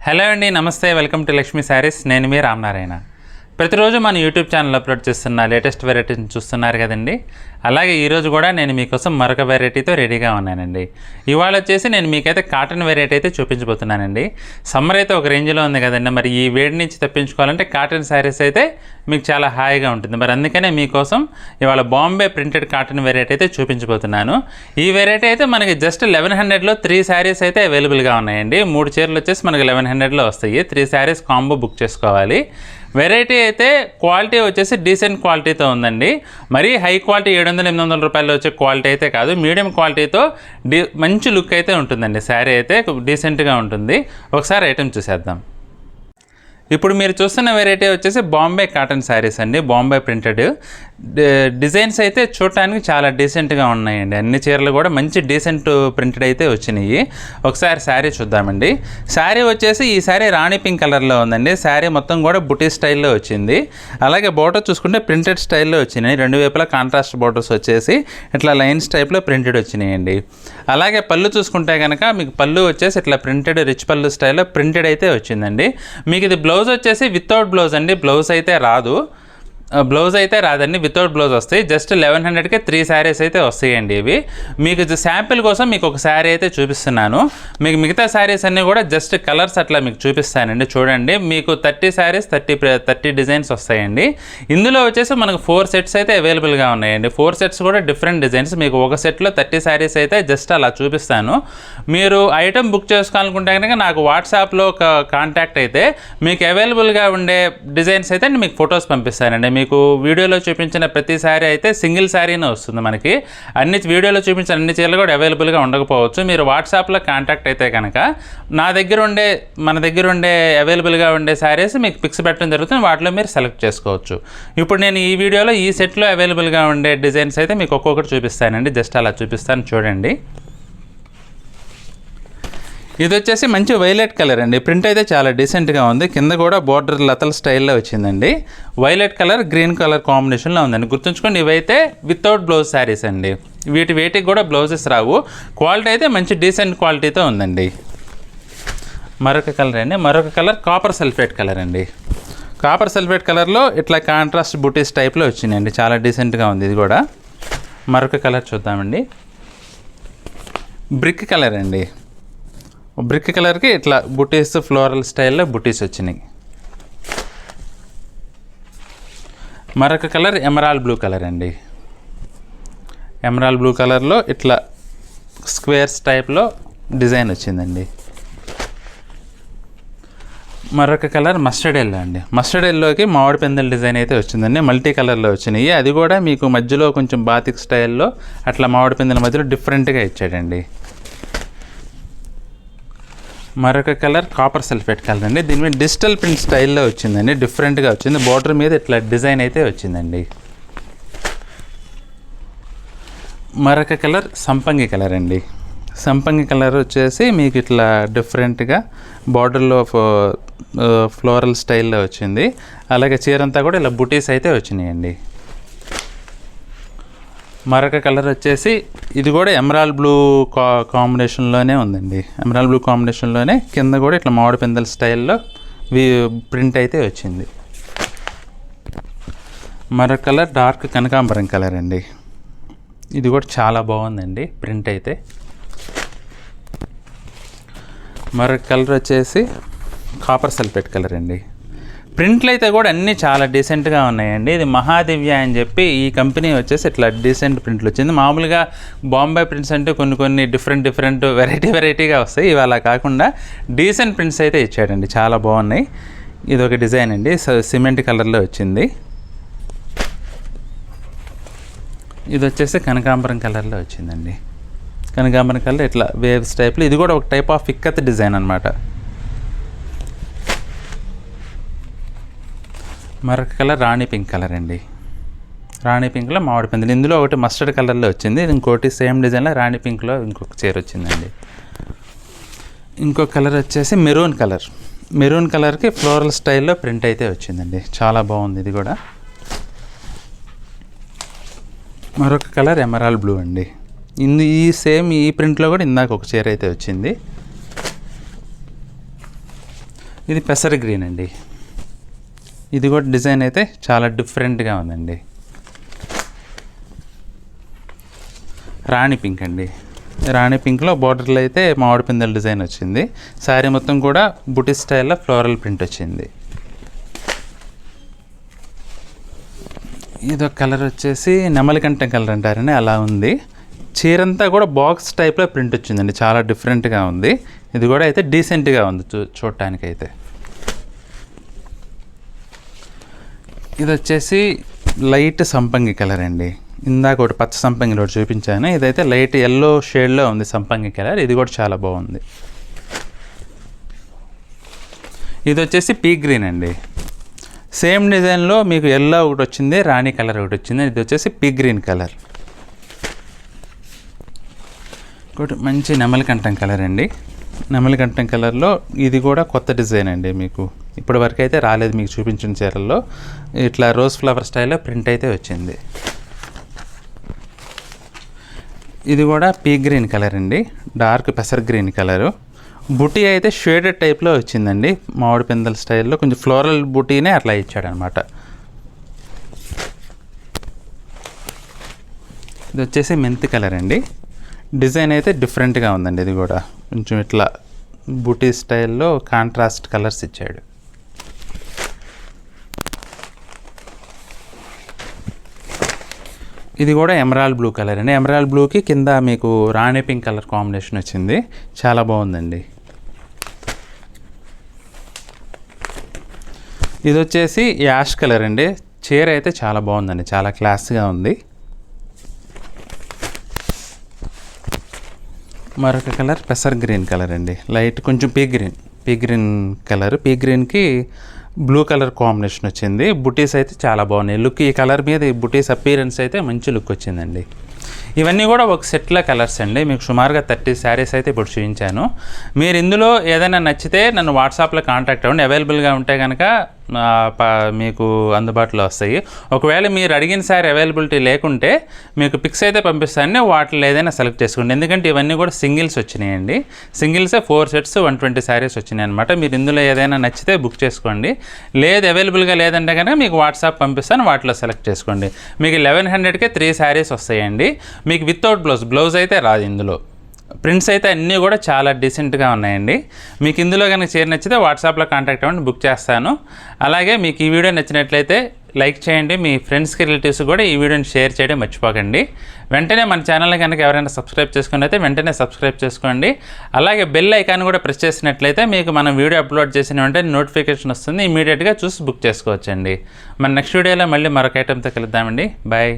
Hello అండి, నమస్తే. Welcome to Lakshmi saris. నేను మీ రామనారాయణ. ప్రతిరోజు మన యూట్యూబ్ ఛానల్ అప్లోడ్ చేస్తున్న లేటెస్ట్ వెరైటీని చూస్తున్నారు కదండి. అలాగే ఈరోజు కూడా నేను మీకోసం మరొక వెరైటీతో రెడీగా ఉన్నానండి. ఇవాళ వచ్చేసి నేను మీకైతే కాటన్ వెరైటీ అయితే చూపించబోతున్నానండి. సమ్మర్ అయితే ఒక రేంజ్లో ఉంది కదండి, మరి ఈ వేడి నుంచి తప్పించుకోవాలంటే కాటన్ శారీస్ అయితే మీకు చాలా హాయిగా ఉంటుంది. మరి అందుకనే మీకోసం ఇవాళ బాంబే ప్రింటెడ్ కాటన్ వెరైటీ అయితే చూపించబోతున్నాను. ఈ వెరైటీ అయితే మనకి జస్ట్ 1100లో 3 శారీస్ అయితే అవైలబుల్గా ఉన్నాయండి. 3 చీరలు వచ్చేసి మనకి 1100లో వస్తాయి. 3 శారీస్ కాంబో బుక్ చేసుకోవాలి. వెరైటీ అయితే క్వాలిటీ వచ్చేసి డీసెంట్ క్వాలిటీతో ఉందండి. మరీ హై క్వాలిటీ 700-800 రూపాయలు వచ్చే క్వాలిటీ అయితే కాదు, మీడియం క్వాలిటీతో మంచి లుక్ అయితే ఉంటుందండి. శారీ అయితే డీసెంట్గా ఉంటుంది. ఒకసారి ఐటమ్ చూసేద్దాం. ఇప్పుడు మీరు చూస్తున్న వెరైటీ వచ్చేసి బాంబే కాటన్ శారీస్ అండి. బాంబే ప్రింటెడ్ డిజైన్స్ అయితే చూడటానికి చాలా డీసెంట్గా ఉన్నాయండి. అన్ని చీరలు కూడా మంచి డీసెంట్ ప్రింటెడ్ అయితే వచ్చినాయి. ఒకసారి శారీ చూద్దామండి. శారీ వచ్చేసి ఈ శారీ రాణి పింక్ కలర్లో ఉందండి. శారీ మొత్తం కూడా బుటీ స్టైల్లో వచ్చింది. అలాగే బోర్డర్ చూసుకుంటే ప్రింటెడ్ స్టైల్లో వచ్చినాయి. రెండు వైపులా కాంట్రాస్ట్ బోర్డర్స్ వచ్చేసి ఇట్లా లైన్స్ టైప్లో ప్రింటెడ్ వచ్చినాయండి. అలాగే పళ్ళు చూసుకుంటే కనుక మీకు పళ్ళు వచ్చేసి ఇట్లా ప్రింటెడ్ రిచ్ పళ్ళు స్టైల్లో ప్రింటెడ్ అయితే వచ్చిందండి. మీకు ఇది బ్లౌజ్ వచ్చేసి వితౌట్ బ్లౌజ్ అండి. బ్లౌజ్ అయితే రాదండి, వితౌట్ బ్లౌజ్ వస్తాయి. జస్ట్ 1100కే 3 శారీస్ అయితే వస్తాయండి. ఇవి మీకు శాంపిల్ కోసం మీకు ఒక శారీ అయితే చూపిస్తున్నాను. మీకు మిగతా శారీస్ అన్నీ కూడా జస్ట్ కలర్స్ అట్లా మీకు చూపిస్తానండి. చూడండి, మీకు 30 శారీస్ 30 డిజైన్స్ వస్తాయండి. ఇందులో వచ్చేసి మనకు 4 సెట్స్ అయితే అవైలబుల్గా ఉన్నాయండి. 4 సెట్స్ కూడా డిఫరెంట్ డిజైన్స్. మీకు ఒక సెట్లో 30 శారీస్ అయితే జస్ట్ అలా చూపిస్తాను. మీరు ఐటమ్ బుక్ చేసుకోవాలనుకుంటే కనుక నాకు వాట్సాప్లో ఒక కాంటాక్ట్ అయితే మీకు అవైలబుల్గా ఉండే డిజైన్స్ అయితే మీకు ఫొటోస్ పంపిస్తానండి. మీకు వీడియోలో చూపించిన ప్రతి శారీ అయితే సింగిల్ శారీనే వస్తుంది. మనకి వీడియోలో చూపించిన అన్ని చీరలు కూడా అవైలబుల్గా ఉండకపోవచ్చు. మీరు వాట్సాప్లో కాంటాక్ట్ అయితే కనుక మన దగ్గర ఉండే అవైలబుల్గా ఉండే శారీస్ మీకు పిక్స్ పెట్టడం జరుగుతుంది. వాటిలో మీరు సెలెక్ట్ చేసుకోవచ్చు. ఇప్పుడు నేను ఈ వీడియోలో ఈ సెట్లో అవైలబుల్గా ఉండే డిజైన్స్ అయితే మీకు ఒక్కొక్కటి చూపిస్తానండి. జస్ట్ అలా చూపిస్తాను, చూడండి. ఇది వచ్చేసి మంచి వైలెట్ కలర్ అండి. ప్రింట్ అయితే చాలా డీసెంట్గా ఉంది. కింద కూడా బోర్డర్ లతల్ స్టైల్లో వచ్చిందండి. వైలెట్ కలర్ గ్రీన్ కలర్ కాంబినేషన్లో ఉందండి. గుర్తుంచుకోండి, ఇవైతే వితౌట్ బ్లౌజ్ శారీస్ అండి. వేటికి కూడా బ్లౌజెస్ రావు. క్వాలిటీ అయితే మంచి డీసెంట్ క్వాలిటీతో ఉందండి. మరొక కలర్ కాపర్ సల్ఫేట్ కలర్ అండి. కాపర్ సల్ఫేట్ కలర్లో ఇట్లా కాంట్రాస్ట్ బుటీస్ టైప్లో వచ్చినాయండి. చాలా డీసెంట్గా ఉంది. ఇది కూడా మరొక కలర్ చూద్దామండి. బ్రిక్ కలర్ అండి. బ్రిక్ కలర్కి ఇట్లా బుటీస్ ఫ్లోరల్ స్టైల్లో బుటీస్ వచ్చినాయి. మరొక కలర్ ఎమరాల్డ్ బ్లూ కలర్ అండి. ఎమరాల్డ్ బ్లూ కలర్లో ఇట్లా స్క్వేర్స్ టైప్లో డిజైన్ వచ్చిందండి. మరొక కలర్ మస్టర్డ్ ఎల్లో అండి. మస్టర్డ్ ఎల్లోకి మామిడి పెందల డిజైన్ అయితే వచ్చిందండి. మల్టీ కలర్లో వచ్చినాయి. అది కూడా మీకు మధ్యలో కొంచెం బాతిక్ స్టైల్లో అట్లా మామిడి పెందల మధ్యలో డిఫరెంట్గా ఇచ్చాడండి. మరొక కలర్ కాపర్ సల్ఫేట్ కలర్ అండి. దీని మీద డిజిటల్ ప్రింట్ స్టైల్లో వచ్చిందండి. డిఫరెంట్గా వచ్చింది. బార్డర్ మీద ఇట్లా డిజైన్ అయితే వచ్చిందండి. మరొక కలర్ సంపంగి కలర్ అండి. సంపంగి కలర్ వచ్చేసి మీకు ఇట్లా డిఫరెంట్గా బార్డర్లో ఫ్లోరల్ స్టైల్లో వచ్చింది. అలాగే చీరంతా కూడా ఇలా బుటీస్ అయితే వచ్చినాయండి. మరొక కలర్ వచ్చేసి ఇది కూడా ఎమరాల్డ్ బ్లూ కాంబినేషన్లోనే ఉందండి. ఎమరాల్డ్ బ్లూ కాంబినేషన్లోనే కింద కూడా ఇట్లా మామిడి పిందెల స్టైల్లో ప్రింట్ అయితే వచ్చింది. మరొక కలర్ డార్క్ కనకాంబరం కలర్ అండి. ఇది కూడా చాలా బాగుందండి ప్రింట్ అయితే. మరొక కలర్ వచ్చేసి కాపర్ సల్ఫేట్ కలర్ అండి. ప్రింట్లు అయితే కూడా అన్నీ చాలా డీసెంట్గా ఉన్నాయండి. ఇది మహాదివ్య అని చెప్పి ఈ కంపెనీ వచ్చేసి ఇట్లా డీసెంట్ ప్రింట్లు వచ్చింది. మామూలుగా బాంబే ప్రింట్స్ అంటే కొన్ని డిఫరెంట్ వెరైటీగా వస్తాయి. ఇవి అలా కాకుండా డీసెంట్ ప్రింట్స్ అయితే ఇచ్చాడండి. చాలా బాగున్నాయి. ఇది ఒక డిజైన్ అండి. సిమెంట్ కలర్లో వచ్చింది. ఇది వచ్చేసి కనకాంబరం కలర్లో వచ్చిందండి. కనకాంబరం కలర్ ఇట్లా వేవ్స్ టైప్లో. ఇది కూడా ఒక టైప్ ఆఫ్ ఇక్కత్ డిజైన్ అనమాట. మరొక కలర్ రాణి పింక్ కలర్ అండి. రాణి పింక్లో మామిడి పిందెలు. ఇందులో ఒకటి మస్టర్డ్ కలర్లో వచ్చింది. ఇంకోటి సేమ్ డిజైన్లో రాణి పింక్లో ఇంకొక చీర వచ్చిందండి. ఇంకొక కలర్ వచ్చేసి మెరూన్ కలర్. మెరూన్ కలర్కి ఫ్లోరల్ స్టైల్లో ప్రింట్ అయితే వచ్చిందండి. చాలా బాగుంది ఇది కూడా. మరొక కలర్ ఎమరాల్డ్ బ్లూ అండి. ఈ ప్రింట్లో కూడా ఇందాక ఒక చీర అయితే వచ్చింది. ఇది పెసర్ గ్రీన్ అండి. ఇది కూడా డిజైన్ అయితే చాలా డిఫరెంట్గా ఉందండి. రాణి పింక్ అండి. రాణి పింక్లో బార్డర్లో అయితే మామిడి పిందెల డిజైన్ వచ్చింది. శారీ మొత్తం కూడా బుటీ స్టైల్లో ఫ్లోరల్ ప్రింట్ వచ్చింది. ఇదొక కలర్ వచ్చేసి నెమలికంఠం కలర్ అంటారని అలా ఉంది. చీరంతా కూడా బాక్స్ టైప్లో ప్రింట్ వచ్చిందండి, చాలా డిఫరెంట్గా ఉంది. ఇది కూడా అయితే డీసెంట్గా ఉంది చూడటానికైతే. ఇది వచ్చేసి లైట్ సంపంగి కలర్ అండి. ఇందాక ఒకటి పచ్చ సంపంగిలో ఒకటి చూపించాను, ఇదైతే లైట్ ఎల్లో షేడ్లో ఉంది సంపంగి కలర్. ఇది కూడా చాలా బాగుంది. ఇది వచ్చేసి పీ గ్రీన్ అండి. సేమ్ డిజైన్లో మీకు ఎల్లో ఒకటి వచ్చింది, రాణి కలర్ ఒకటి వచ్చింది. ఇది వచ్చేసి పీ గ్రీన్ కలర్. ఒకటి మంచి నెమలికంఠం కలర్ అండి. నెమలికంఠం కలర్లో ఇది కూడా కొత్త డిజైన్ అండి, మీకు ఇప్పటి వరకు అయితే రాలేదు. మీకు చూపించిన చీరల్లో ఇట్లా రోజ్ ఫ్లవర్ స్టైల్లో ప్రింట్ అయితే వచ్చింది. ఇది కూడా పీ గ్రీన్ కలర్ అండి, డార్క్ పెసర్ గ్రీన్ కలరు. బుటీ అయితే షేడెడ్ టైప్లో వచ్చిందండి, మామిడి పిందెల స్టైల్లో కొంచెం ఫ్లోరల్ బుటీనే అట్లా ఇచ్చాడనమాట. ఇది వచ్చేసి మెంతి కలర్ అండి. డిజైన్ అయితే డిఫరెంట్గా ఉందండి. ఇది కూడా కొంచెం ఇట్లా బుటీ స్టైల్లో కాంట్రాస్ట్ కలర్స్ ఇచ్చాడు. ఇది కూడా ఎమరాల్డ్ బ్లూ కలర్ అండి. ఎమరాల్డ్ బ్లూకి కింద మీకు రాణి పింక్ కలర్ కాంబినేషన్ వచ్చింది, చాలా బాగుందండి. ఇది వచ్చేసి యాష్ కలర్ అండి. చీర అయితే చాలా బాగుందండి, చాలా క్లాస్గా ఉంది. మరొక కలర్ పెసర్ గ్రీన్ కలర్ అండి, లైట్ కొంచెం పీ గ్రీన్ కలర్. పీ గ్రీన్కి బ్లూ కలర్ కాంబినేషన్ వచ్చింది. బుటీస్ అయితే చాలా బాగున్నాయి. లుక్ ఈ కలర్ మీద ఈ బుటీస్ అపీరెన్స్ అయితే మంచి లుక్ వచ్చిందండి. ఇవన్నీ కూడా ఒక సెట్లో కలర్స్ అండి. మీకు సుమారుగా 30 శారీస్ అయితే ఇప్పుడు చూపించాను. మీరు ఇందులో ఏదైనా నచ్చితే నన్ను వాట్సాప్లో కాంటాక్ట్ అవ్వండి. అవైలబుల్గా ఉంటే కనుక మీకు అందుబాటులో వస్తాయి. ఒకవేళ మీరు అడిగిన శారీ అవైలబిలిటీ లేకుంటే మీకు పిక్స్ అయితే పంపిస్తాను, వాటిలో ఏదైనా సెలెక్ట్ చేసుకోండి. ఎందుకంటే ఇవన్నీ కూడా సింగిల్స్ వచ్చినాయండి. సింగిల్సే 4 సెట్స్ 120 శారీస్ వచ్చినాయి అనమాట. మీరు ఇందులో ఏదైనా నచ్చితే బుక్ చేసుకోండి. లేదు అవైలబుల్గా లేదంటే కనుక మీకు వాట్సాప్ పంపిస్తాను, వాటిలో సెలెక్ట్ చేసుకోండి. మీకు 1100కే 3 శారీస్ వస్తాయండి. మీకు వితౌట్ బ్లౌజ్ అయితే రాదు. ఇందులో ప్రింట్స్ అయితే అన్నీ కూడా చాలా డీసెంట్గా ఉన్నాయండి. మీకు ఇందులో కనుక చీర నచ్చితే వాట్సాప్లో కాంటాక్ట్ అవ్వండి, బుక్ చేస్తాను. అలాగే మీకు ఈ వీడియో నచ్చినట్లయితే లైక్ చేయండి. మీ ఫ్రెండ్స్కి రిలేటివ్స్ కూడా ఈ వీడియోని షేర్ చేయడం మర్చిపోకండి. వెంటనే మన ఛానల్ని కనుక ఎవరైనా సబ్స్క్రైబ్ చేసుకుని అయితే వెంటనే సబ్స్క్రైబ్ చేసుకోండి. అలాగే బెల్ ఐకాన్ కూడా ప్రెస్ చేసినట్లయితే మీకు మనం వీడియో అప్లోడ్ చేసిన వెంటనే నోటిఫికేషన్ వస్తుంది, ఇమీడియట్గా చూసి బుక్ చేసుకోవచ్చండి. మన నెక్స్ట్ వీడియోలో మళ్ళీ మరొక ఐటెంతో కలుద్దామండి. బాయ్.